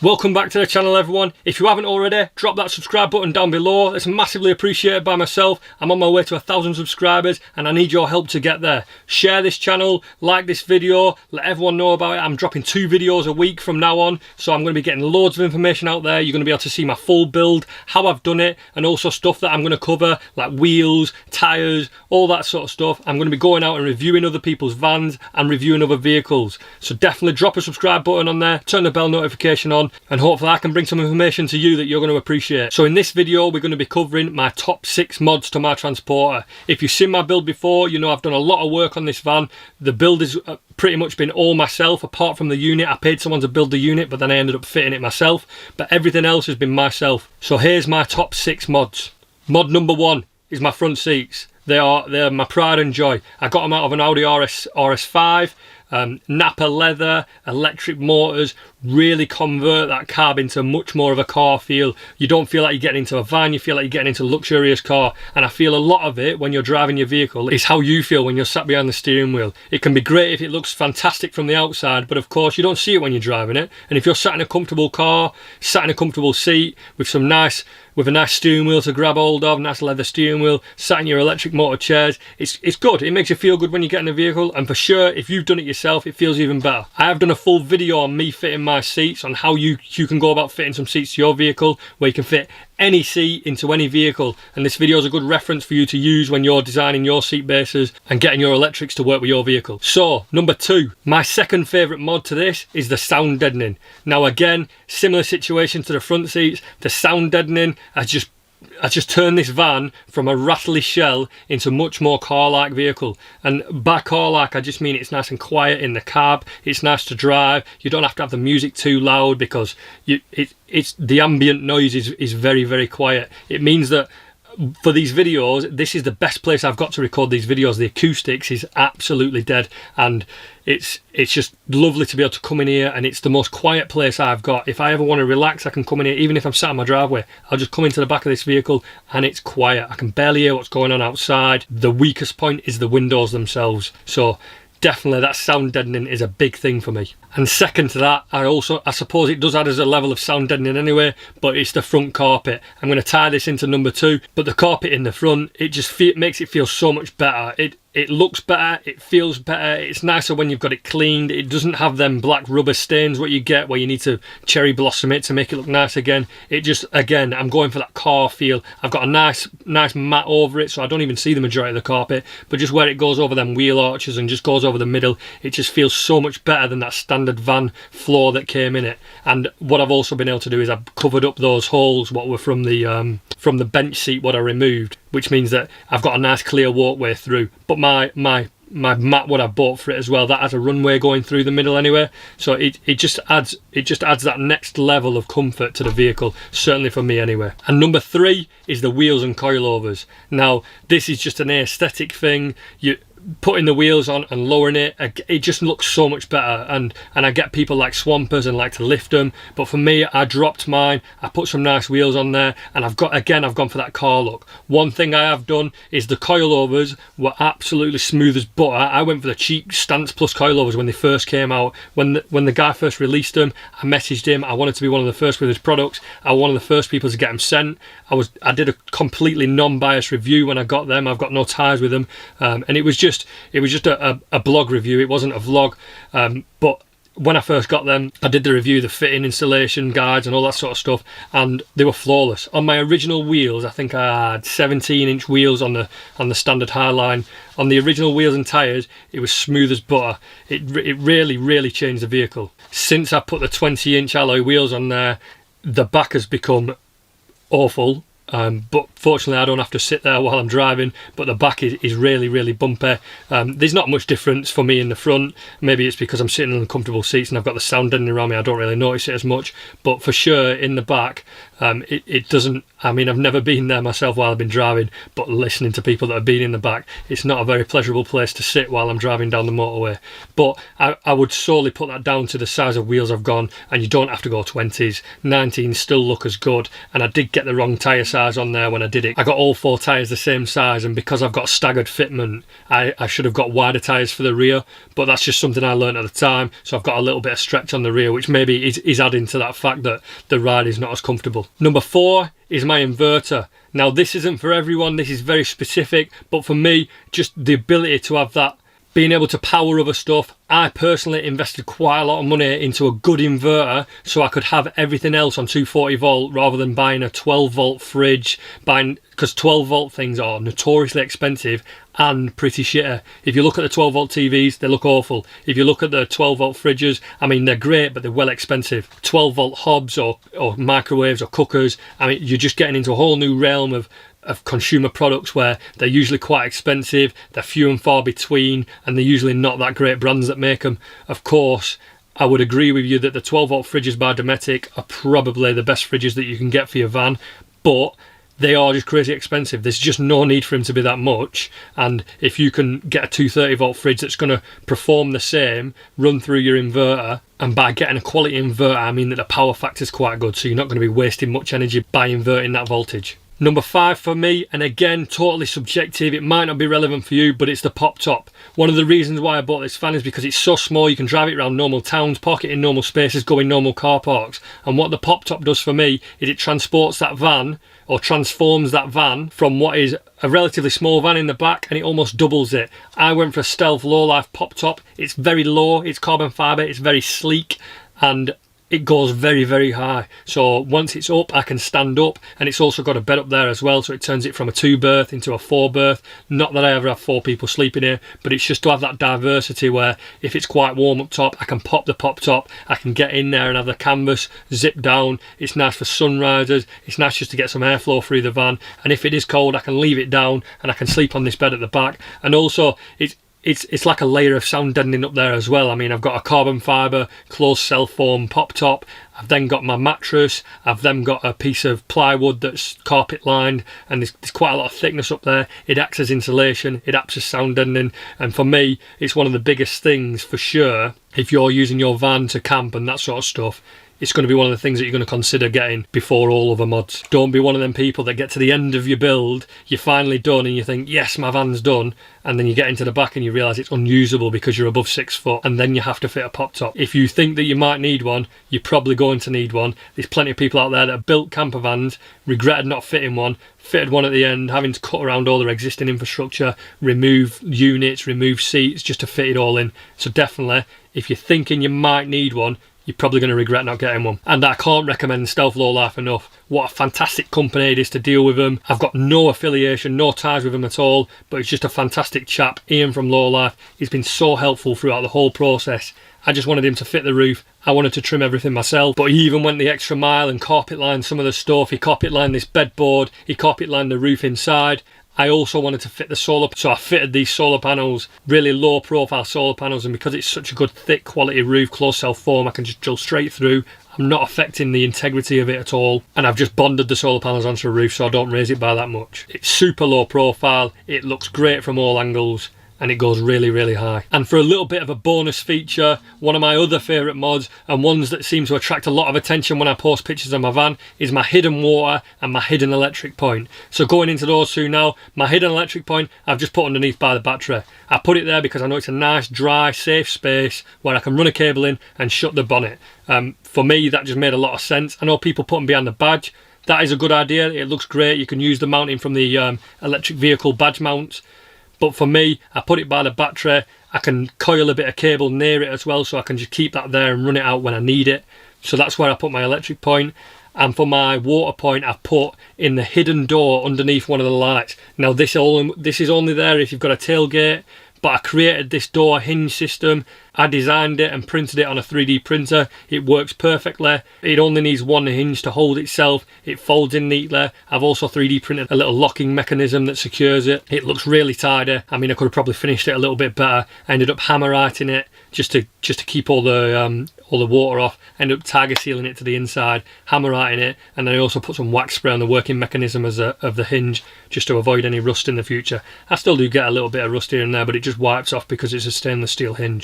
Welcome back to the channel, everyone. If you haven't already, drop that subscribe button down below. It's massively appreciated by myself. I'm on my way to 1,000 subscribers and I need your help to get there. Share this channel, like this video, let everyone know about it. I'm dropping 2 videos a week from now on, so I'm going to be getting loads of information out there. You're going to be able to see my full build, how I've done it, and also stuff that I'm going to cover like wheels, tyres, all that sort of stuff. I'm going to be going out and reviewing other people's vans and reviewing other vehicles. So definitely drop a subscribe button on there, turn the bell notification on, and hopefully I can bring some information to you that you're going to appreciate. So in this video we're going to be covering my top 6 mods to my transporter. If you've seen my build before, you know I've done a lot of work on this van. The build has pretty much been all myself, apart from the unit. I paid someone to build the unit, but then I ended up fitting it myself. But everything else has been myself. So here's my top 6 mods. Mod number 1 is my front seats. They're my pride and joy. I got them out of an Audi RS5. Napa leather, electric motors, really convert that cab into much more of a car feel. You don't feel like you're getting into a van, you feel like you're getting into a luxurious car. And I feel a lot of it when you're driving your vehicle is how you feel when you're sat behind the steering wheel. It can be great if it looks fantastic from the outside, but of course you don't see it when you're driving it. And if you're sat in a comfortable car, sat in a comfortable seat with a nice steering wheel to grab hold of, nice leather steering wheel, sat in your electric motor chairs, it's good. It makes you feel good when you get in the vehicle, and for sure if you've done it yourself it feels even better. I have done a full video on me fitting my seats, on how you can go about fitting some seats to your vehicle, where you can fit any seat into any vehicle, and this video is a good reference for you to use when you're designing your seat bases and getting your electrics to work with your vehicle. So number 2, my second favourite mod to this is the sound deadening. Now again, similar situation to the front seats. The sound deadening has just turned this van from a rattly shell into much more car-like vehicle. And by car-like I just mean it's nice and quiet in the cab, it's nice to drive, you don't have to have the music too loud because it's the ambient noise is very, very quiet. It means that for these videos, this is the best place I've got to record these videos. The acoustics is absolutely dead, and it's just lovely to be able to come in here, and it's the most quiet place I've got. If I ever want to relax, I can come in here. Even if I'm sat in my driveway, I'll just come into the back of this vehicle and it's quiet. I can barely hear what's going on outside. The weakest point is the windows themselves. So definitely that sound deadening is a big thing for me. And second to that, I suppose it does add as a level of sound deadening anyway, but it's the front carpet. I'm going to tie this into number 2, but the carpet in the front, it just makes it feel so much better. It looks better, it feels better, it's nicer when you've got it cleaned. It doesn't have them black rubber stains what you get where you need to cherry blossom it to make it look nice again. It just, again, I'm going for that car feel. I've got a nice mat over it, so I don't even see the majority of the carpet, but just where it goes over them wheel arches and just goes over the middle, it just feels so much better than that standard van floor that came in it. And what I've also been able to do is I've covered up those holes what were from the bench seat what I removed, which means that I've got a nice clear walkway through. But my mat what I bought for it as well, that has a runway going through the middle anyway, so it just adds that next level of comfort to the vehicle, certainly for me anyway. And number 3 is the wheels and coilovers. Now this is just an aesthetic thing. You putting the wheels on and lowering it just looks so much better, and I get people like swampers and like to lift them, but for me I dropped mine, I put some nice wheels on there, and I've gone for that car look. One thing I have done is the coilovers were absolutely smooth as butter. I went for the cheap Stance Plus coilovers when they first came out. When the guy first released them, I messaged him. I wanted to be one of the first with his products. I was one of the first people to get them sent. I did a completely non-biased review when I got them. I've got no ties with them, and it was just a blog review. It wasn't a vlog, but when I first got them, I did the review, the fitting, installation guides and all that sort of stuff, and they were flawless. On my original wheels, I think I had 17-inch wheels on the standard Highline. On the original wheels and tyres, it was smooth as butter. It really changed the vehicle. Since I put the 20-inch alloy wheels on there, the back has become awful. But fortunately I don't have to sit there while I'm driving, but the back is really bumpy. There's not much difference for me in the front. Maybe it's because I'm sitting in the comfortable seats and I've got the sound deadening around me, I don't really notice it as much, but for sure in the back it doesn't. I mean, I've never been there myself while I've been driving, but listening to people that have been in the back, it's not a very pleasurable place to sit while I'm driving down the motorway. But I would solely put that down to the size of wheels I've gone, and you don't have to go 20s. 19s still look as good, and I did get the wrong tyre size size on there when I did it. I got all 4 tyres the same size, and because I've got staggered fitment, I should have got wider tyres for the rear, but that's just something I learned at the time, so I've got a little bit of stretch on the rear, which maybe is adding to that fact that the ride is not as comfortable. Number 4 is my inverter. Now this isn't for everyone, this is very specific, but for me, just the ability to have that, being able to power other stuff. I personally invested quite a lot of money into a good inverter so I could have everything else on 240 volt rather than buying a 12 volt fridge, because 12 volt things are notoriously expensive and pretty shitty. If you look at the 12 volt TVs, they look awful. If you look at the 12 volt fridges, I mean, they're great, but they're well expensive. 12 volt hobs or microwaves or cookers, I mean, you're just getting into a whole new realm of consumer products where they're usually quite expensive, they're few and far between, and they're usually not that great brands that make them. Of course, I would agree with you that the 12 volt fridges by Dometic are probably the best fridges that you can get for your van, but they are just crazy expensive. There's just no need for them to be that much, and if you can get a 230 volt fridge that's going to perform the same, run through your inverter, and by getting a quality inverter I mean that the power factor is quite good, so you're not going to be wasting much energy by inverting that voltage. Number 5 for me, and again totally subjective, it might not be relevant for you, but it's the pop top. One of the reasons why I bought this fan is because it's so small, you can drive it around normal towns, park it in normal spaces, go in normal car parks, and what the pop top does for me is it transports that van, or transforms that van from what is a relatively small van in the back, and it almost doubles it. I went for a Stealth low life pop top. It's very low, it's carbon fibre, it's very sleek, and it goes very, very high. So once it's up, I can stand up, and it's also got a bed up there as well, so it turns it from a 2 berth into a 4 berth. Not that I ever have 4 people sleeping here, but it's just to have that diversity where if it's quite warm up top, I can pop the pop top, I can get in there and have the canvas zip down. It's nice for sunrisers, it's nice just to get some airflow through the van, and if it is cold I can leave it down and I can sleep on this bed at the back. And also it's like a layer of sound deadening up there as well. I mean, I've got a carbon fibre closed cell foam pop top, I've then got my mattress, I've then got a piece of plywood that's carpet lined, and there's quite a lot of thickness up there. It acts as insulation, it acts as sound deadening, and for me it's one of the biggest things for sure. If you're using your van to camp and that sort of stuff, it's going to be one of the things that you're going to consider getting before all other mods. Don't be one of them people that get to the end of your build, you're finally done, and you think, yes, my van's done, and then you get into the back and you realise it's unusable because you're above 6 foot, and then you have to fit a pop top. If you think that you might need one, you're probably going to need one. There's plenty of people out there that have built camper vans, regretted not fitting one, fitted one at the end, having to cut around all their existing infrastructure, remove units, remove seats just to fit it all in. So definitely, if you're thinking you might need one, you're probably going to regret not getting one. And I can't recommend Stealth Low Life enough. What a fantastic company it is to deal with them. I've got no affiliation, no ties with them at all, but it's just a fantastic chap. Ian from Low Life, he's been so helpful throughout the whole process. I just wanted him to fit the roof. I wanted to trim everything myself, but he even went the extra mile and carpet lined some of the stuff. He carpet lined this bedboard, he carpet lined the roof inside. I also wanted to fit the solar, so I fitted these solar panels, really low profile solar panels, and because it's such a good thick quality roof, closed cell foam, I can just drill straight through. I'm not affecting the integrity of it at all, and I've just bonded the solar panels onto the roof so I don't raise it by that much. It's super low profile, it looks great from all angles, and it goes really, really high. And for a little bit of a bonus feature, one of my other favourite mods, and ones that seem to attract a lot of attention when I post pictures of my van, is my hidden water and my hidden electric point. So going into those two now, my hidden electric point I've just put underneath by the battery. I put it there because I know it's a nice, dry, safe space where I can run a cable in and shut the bonnet. For me, that just made a lot of sense. I know people put them behind the badge. That is a good idea, it looks great. You can use the mounting from the electric vehicle badge mounts. But for me, I put it by the battery. I can coil a bit of cable near it as well, so I can just keep that there and run it out when I need it. So that's where I put my electric point. And for my water point, I've put in the hidden door underneath one of the lights. Now this is only there if you've got a tailgate, but I created this door hinge system. I designed it and printed it on a 3D printer. It works perfectly. It only needs one hinge to hold itself. It folds in neatly. I've also 3D printed a little locking mechanism that secures it. It looks really tidy. I mean, I could have probably finished it a little bit better. I ended up hammerwriting it just to keep all the water off. I ended up tiger sealing it to the inside, hammerwriting it, and then I also put some wax spray on the working mechanism of the hinge just to avoid any rust in the future. I still do get a little bit of rust here and there, but it just wipes off because it's a stainless steel hinge.